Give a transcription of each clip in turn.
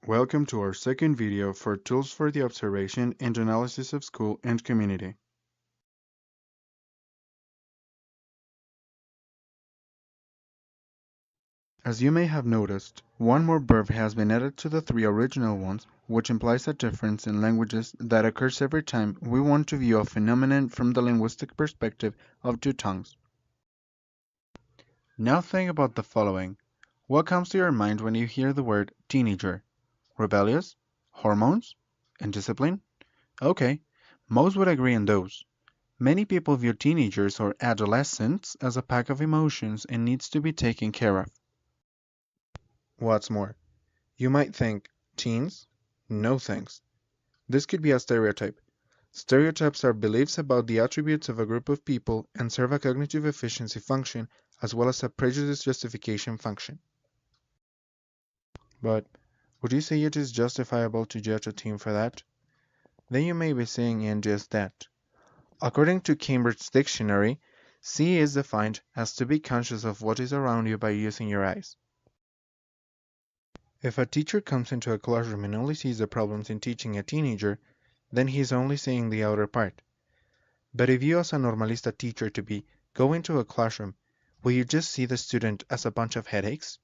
Welcome to our second video for tools for the observation and analysis of school and community. As you may have noticed, one more verb has been added to the three original ones, which implies a difference in languages that occurs every time we want to view a phenomenon from the linguistic perspective of two tongues. Now think about the following. What comes to your mind when you hear the word teenager? Rebellious? Hormones? Indiscipline? Okay, most would agree on those. Many people view teenagers or adolescents as a pack of emotions and needs to be taken care of. What's more, you might think, teens? No thanks. This could be a stereotype. Stereotypes are beliefs about the attributes of a group of people and serve a cognitive efficiency function as well as a prejudice justification function. But would you say it is justifiable to judge a teen for that? Then you may be saying in just that. According to Cambridge Dictionary, see is defined as to be conscious of what is around you by using your eyes. If a teacher comes into a classroom and only sees the problems in teaching a teenager, then he is only seeing the outer part. But if you as a normalista teacher to be go into a classroom, will you just see the student as a bunch of headaches?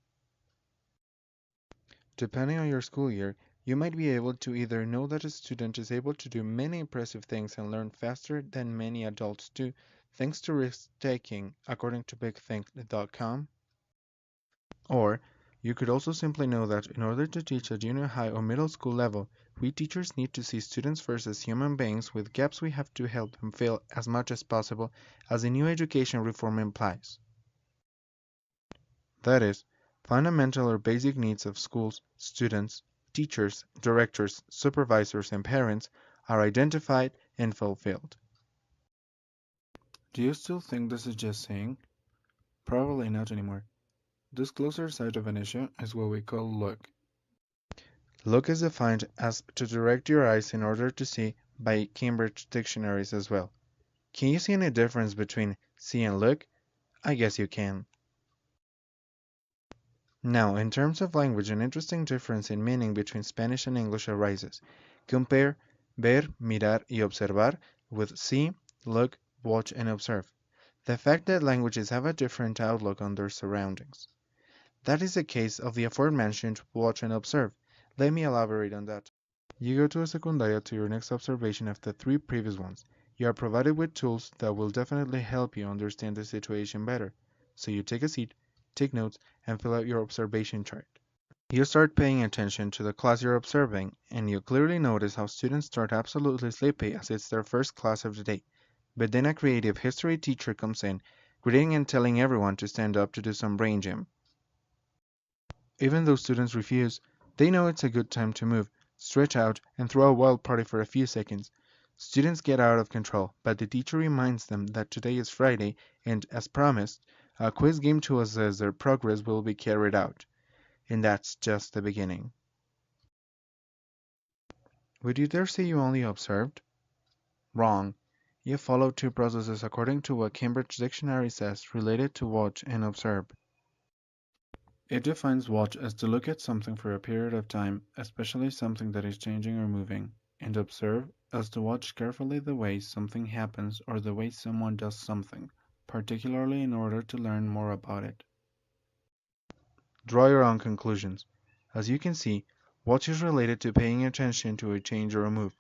Depending on your school year, you might be able to either know that a student is able to do many impressive things and learn faster than many adults do, thanks to risk-taking, according to BigThink.com, or you could also simply know that in order to teach at junior high or middle school level, we teachers need to see students first as human beings with gaps we have to help them fill as much as possible, as the new education reform implies. That is, fundamental or basic needs of schools, students, teachers, directors, supervisors, and parents are identified and fulfilled. Do you still think this is just saying? Probably not anymore. This closer side of an issue is what we call look. Look is defined as to direct your eyes in order to see by Cambridge dictionaries as well. Can you see any difference between see and look? I guess you can. Now, in terms of language, an interesting difference in meaning between Spanish and English arises. Compare ver, mirar, y observar with see, look, watch, and observe. The fact that languages have a different outlook on their surroundings. That is the case of the aforementioned watch and observe. Let me elaborate on that. You go to a secundaria to your next observation of the three previous ones. You are provided with tools that will definitely help you understand the situation better. So you take a seat, take notes, and fill out your observation chart. You start paying attention to the class you're observing, and you clearly notice how students start absolutely sleepy as it's their first class of the day. But then a creative history teacher comes in, greeting and telling everyone to stand up to do some brain gym. Even though students refuse, they know it's a good time to move, stretch out, and throw a wild party for a few seconds. Students get out of control, but the teacher reminds them that today is Friday and, as promised, a quiz game to assess their progress will be carried out. And that's just the beginning. Would you dare say you only observed? Wrong. You followed two processes according to what Cambridge Dictionary says related to watch and observe. It defines watch as to look at something for a period of time, especially something that is changing or moving, and observe as to watch carefully the way something happens or the way someone does something, particularly in order to learn more about it. Draw your own conclusions. As you can see, watch is related to paying attention to a change or a move.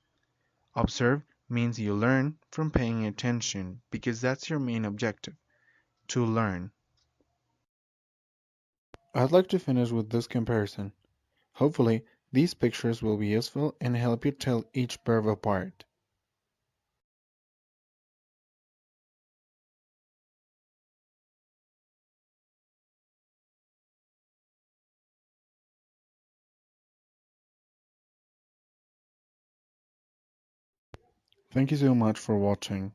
Observe means you learn from paying attention because that's your main objective, to learn. I'd like to finish with this comparison. Hopefully, these pictures will be useful and help you tell each verb apart. Thank you so much for watching.